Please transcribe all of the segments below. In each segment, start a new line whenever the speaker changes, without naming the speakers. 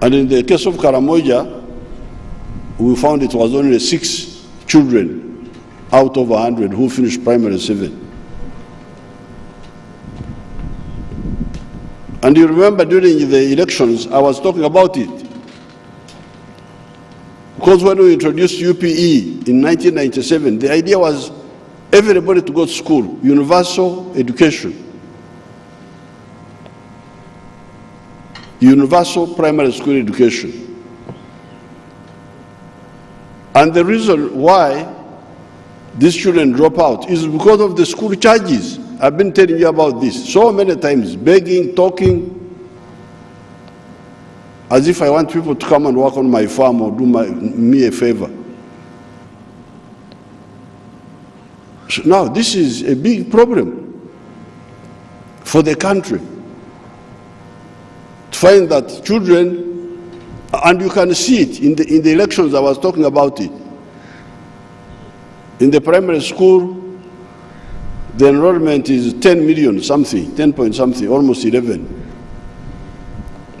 And in the case of Karamoja, we found it was only 6 children out of 100 who finished primary 7. And you remember during the elections, I was talking about it. Because when we introduced UPE in 1997, the idea was everybody to go to school, universal education. Universal primary school education. And the reason why these children drop out is because of the school charges. I've been telling you about this so many times, begging, talking, as if I want people to come and work on my farm or do me a favor. So now this is a big problem for the country. To find that children, and you can see it in the elections, I was talking about it. In the primary school, the enrollment is 10 million something, 10 point something, almost 11.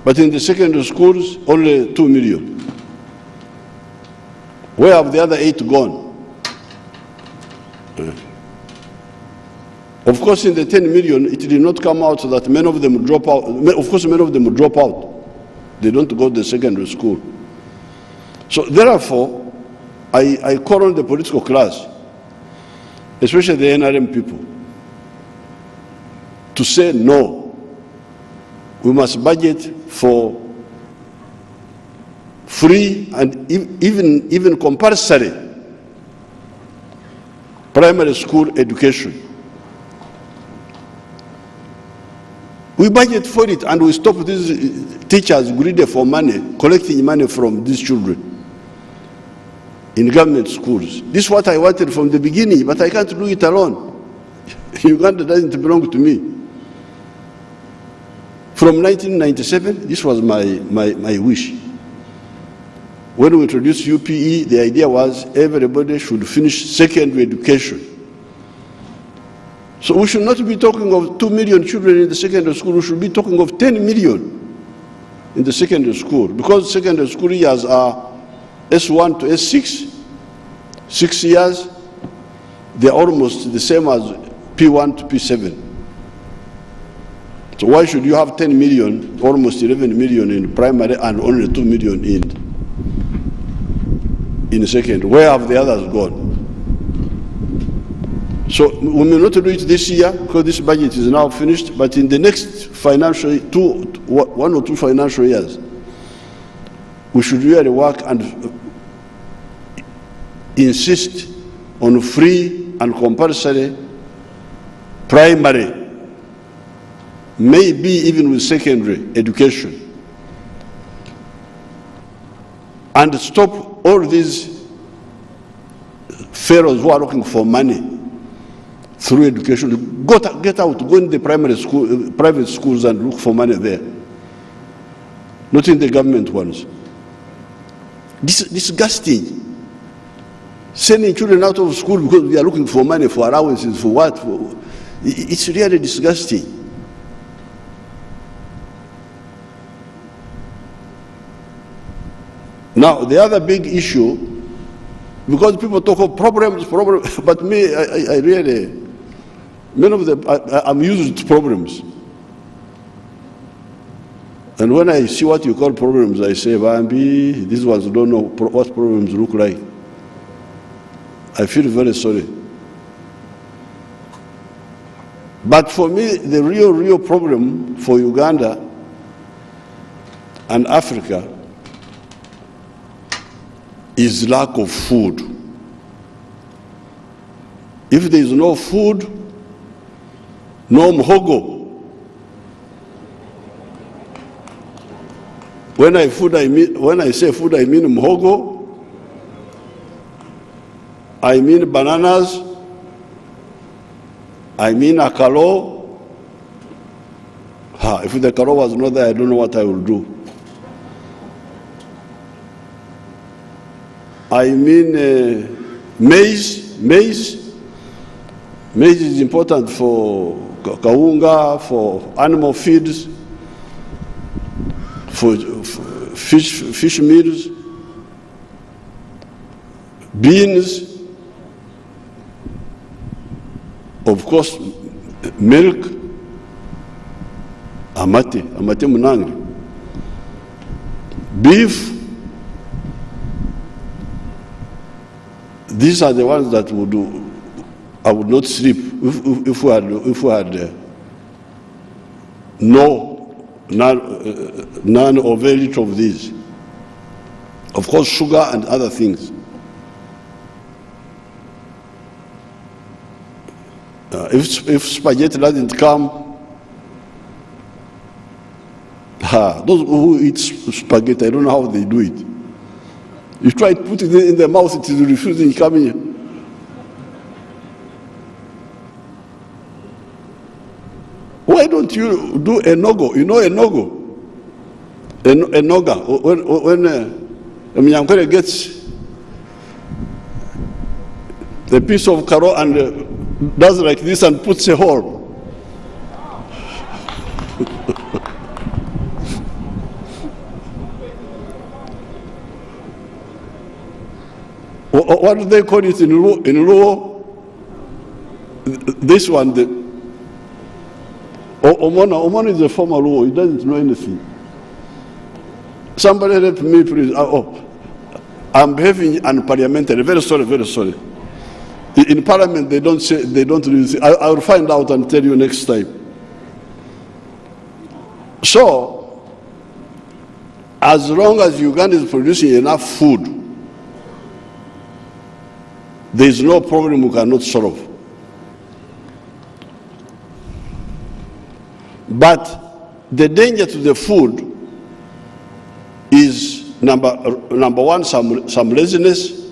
But in the secondary schools, only 2 million. Where have the other 8 gone? Of course, in the 10 million, it did not come out that many of them would drop out. Of course, many of them would drop out. They don't go to the secondary school. So therefore, I call on the political class, especially the NRM people, to say no. We must budget for free and even compulsory primary school education. We budget for it and we stop these teachers greedy for money, collecting money from these children in government schools. This is what I wanted from the beginning, but I can't do it alone. Uganda doesn't belong to me. From 1997, this was my wish. When we introduced UPE, the idea was everybody should finish secondary education. So we should not be talking of 2 million children in the secondary school, we should be talking of 10 million in the secondary school, because secondary school years are S1 to S6, 6 years, they're almost the same as P1 to P7. So why should you have 10 million, almost 11 million in primary and only 2 million in secondary? Where have the others gone? So we may not do it this year because this budget is now finished, but in the next financial, 1 or 2 financial years, we should really work and insist on free and compulsory primary, maybe even with secondary education, and stop all these pharaohs who are looking for money through education. Get out, go in the primary school, private schools and look for money there, not in the government ones. Disgusting. Sending children out of school because we are looking for money, for allowances, for what? It's really disgusting. Now, the other big issue, because people talk of problems, but me, I really, many of them, I'm used to problems. And when I see what you call problems, I say, Bambi, these ones don't know what problems look like. I feel very sorry. But for me, the real problem for Uganda and Africa is lack of food. If there is no food, no mhogo. When I say food, I mean mhogo. I mean bananas. I mean akalo. If the akalo was not there, I don't know what I will do. I mean maize. Maize is important for kaunga, for animal feeds, for fish meals, beans, of course, milk, amate munangri, beef. These are the ones that I would not sleep if we had none or very little of these. Of course, sugar and other things. If spaghetti doesn't come, those who eat spaghetti, I don't know how they do it. You try to put it in their mouth, it is refusing coming. Why don't you do enogo? You know enogo? Enoga. When Mnyankore gets the piece of karo and does like this and puts a hole. What do they call it in Luo? This one, Omona is a former Luo, he doesn't know anything. Somebody help me, please. I'm behaving unparliamentary. Very sorry, very sorry. In Parliament, they don't really say. I'll find out and tell you next time. So, as long as Uganda is producing enough food, there is no problem we cannot solve. But the danger to the food is number one, some laziness.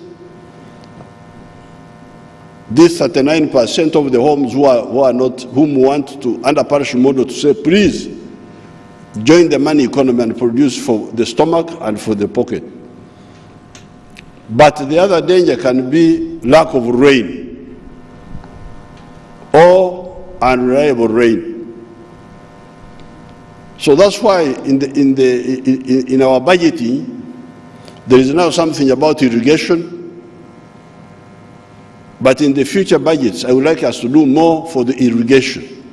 This 39% of the homes whom want to, under parish model, to say, please join the money economy and produce for the stomach and for the pocket. But the other danger can be lack of rain or unreliable rain. So that's why in our budgeting, there is now something about irrigation. But in the future budgets, I would like us to do more for the irrigation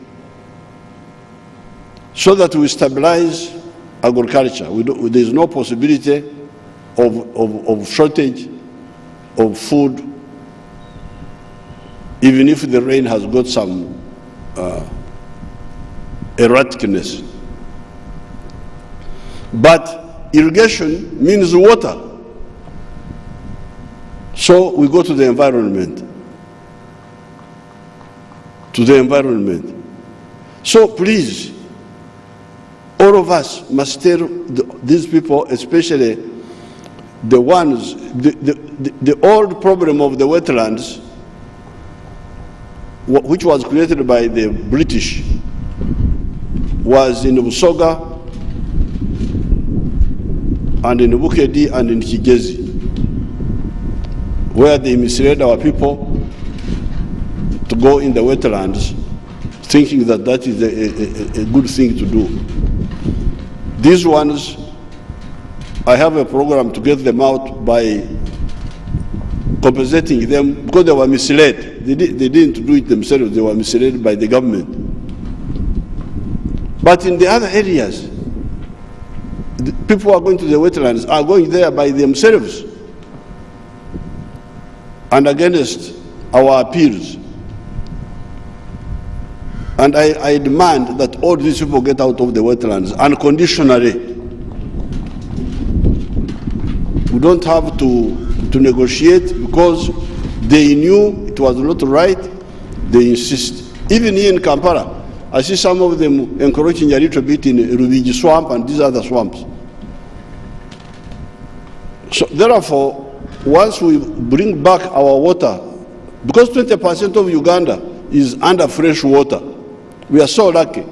so that we stabilize agriculture. There is no possibility of shortage of food, even if the rain has got some erraticness. But irrigation means water. So we go to the environment. So please, all of us must tell these people, especially the ones, the old problem of the wetlands, which was created by the British, was in Busoga and in Bukedi and in Kigezi, where they misled our people to go in the wetlands, thinking that that is a good thing to do. These ones, I have a program to get them out by compensating them because they were misled. They didn't do it themselves, they were misled by the government. But in the other areas, the people who are going to the wetlands are going there by themselves and against our appeals. And I demand that all these people get out of the wetlands unconditionally. We don't have to negotiate because they knew it was not right, they insist. Even here in Kampala, I see some of them encouraging a little bit in Rubiji swamp and these other swamps. So therefore, once we bring back our water, because 20% of Uganda is under fresh water, we are so lucky,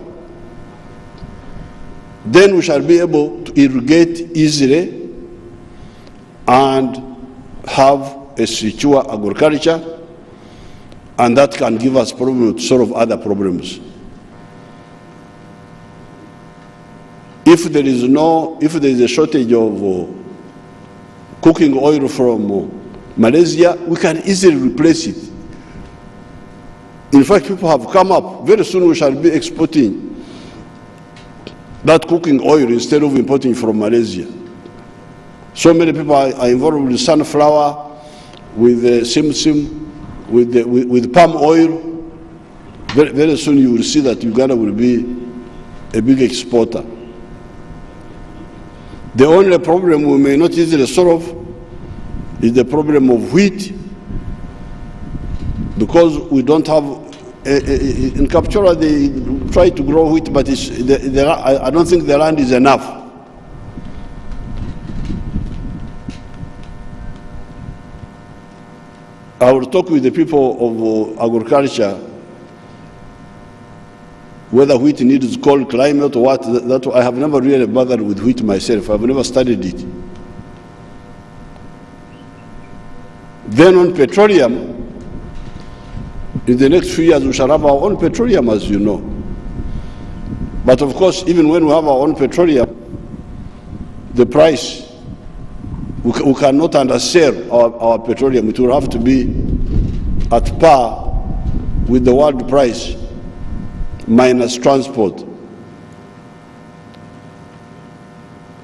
then we shall be able to irrigate easily and have a secure agriculture, and that can give us problems to solve other problems. if there is a shortage of cooking oil from Malaysia, we can easily replace it. In fact, people have come up. Very soon we shall be exporting that cooking oil instead of importing from Malaysia. So many people are involved with sunflower, with simsim, with palm oil. Very soon you will see that Uganda will be a big exporter. The only problem we may not easily solve is the problem of wheat, because we don't have, in Kapchorwa they try to grow wheat, but I don't think the land is enough. I will talk with the people of agriculture whether wheat needs cold climate or what. That I have never really bothered with wheat myself. I've never studied it. Then on petroleum, in the next few years we shall have our own petroleum, as you know. But of course, even when we have our own petroleum, the price, we cannot undersell our petroleum. It will have to be at par with the world price minus transport.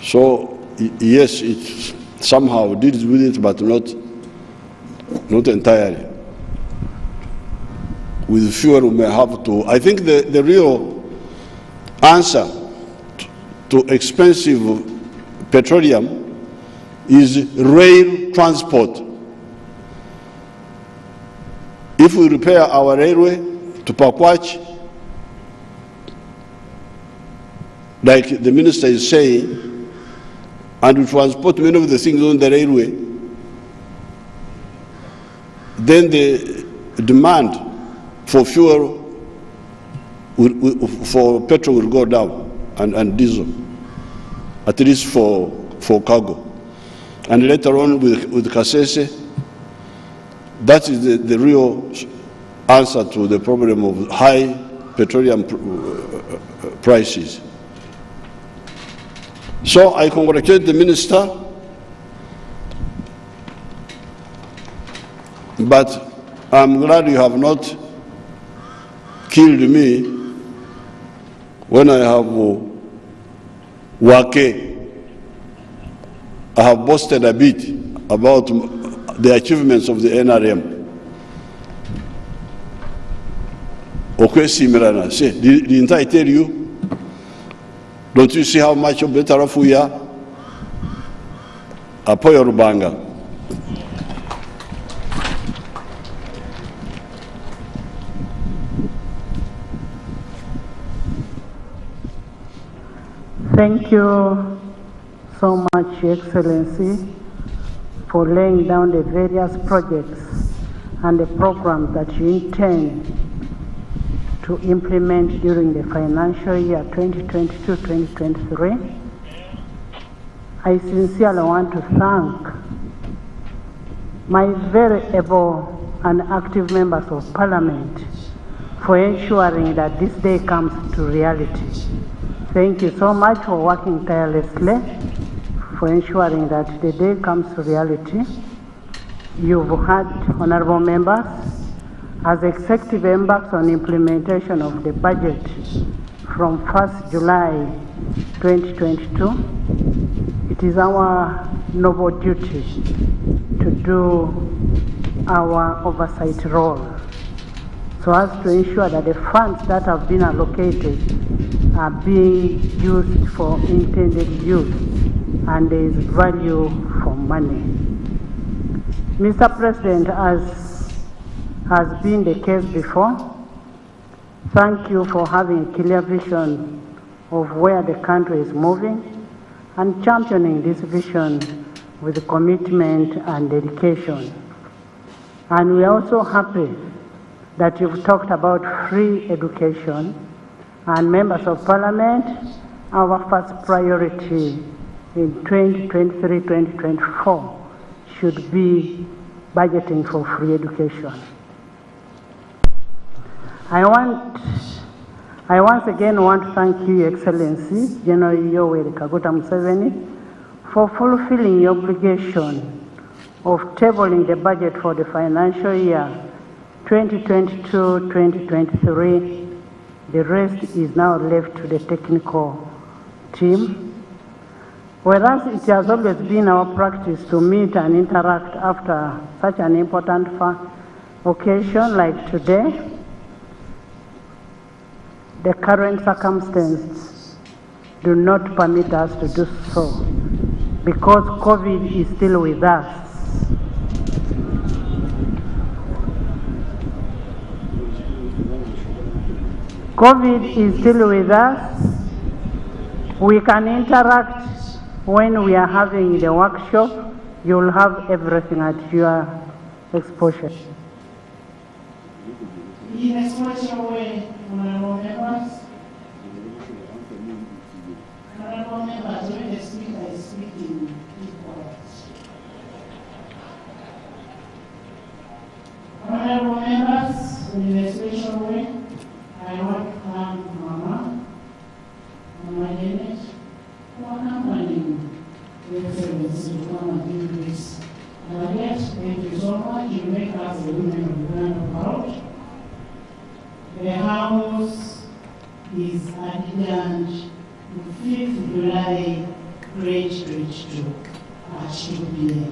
So yes, it somehow deals with it, but not entirely. With fuel, we may have to. I think the real answer to expensive petroleum is rail transport. If we repair our railway to Pakwach, like the minister is saying, and we transport many of the things on the railway, then the demand for fuel, for petrol will go down, and diesel, at least for cargo. And later on with Kasese, that is the real answer to the problem of high petroleum prices. So I congratulate the minister, but I'm glad you have not killed me when I have wake. I have boasted a bit about the achievements of the NRM. Okay, Simirana, say, didn't I tell you? Don't you see how much better off we are? Apoyo Rubanga.
Thank you so much, Your Excellency, for laying down the various projects and the programs that you intend to implement during the financial year 2022-2023. I sincerely want to thank my very able and active members of Parliament for ensuring that this day comes to reality. Thank you so much for working tirelessly for ensuring that the day comes to reality. You've had, honorable members, as executive embarks on implementation of the budget from 1st July 2022, it is our noble duty to do our oversight role so as to ensure that the funds that have been allocated are being used for intended use and there is value for money. Mr. President, as has been the case before, thank you for having clear vision of where the country is moving and championing this vision with commitment and dedication. And we are also happy that you've talked about free education, and members of Parliament, our first priority in 2023-2024 should be budgeting for free education. I want I once again want to thank you, Excellency General Yoweri Kaguta Museveni, for fulfilling your obligation of tabling the budget for the financial year 2022-2023. The rest is now left to the technical team. Whereas it has always been our practice to meet and interact after such an important occasion like today, the current circumstances do not permit us to do so because COVID is still with us. COVID is still with us. We can interact when we are having the workshop. You will have everything at your exposure.
In a special way, honorable members, when the speaker is speaking, keep quiet. Honorable members, in a special way, I want to thank Mama Janet, for accompanying the Excellency to come and do this. Janet, thank you so much. You make us the women of the land of proud. The house is adjourned to 5th July, great to achieve.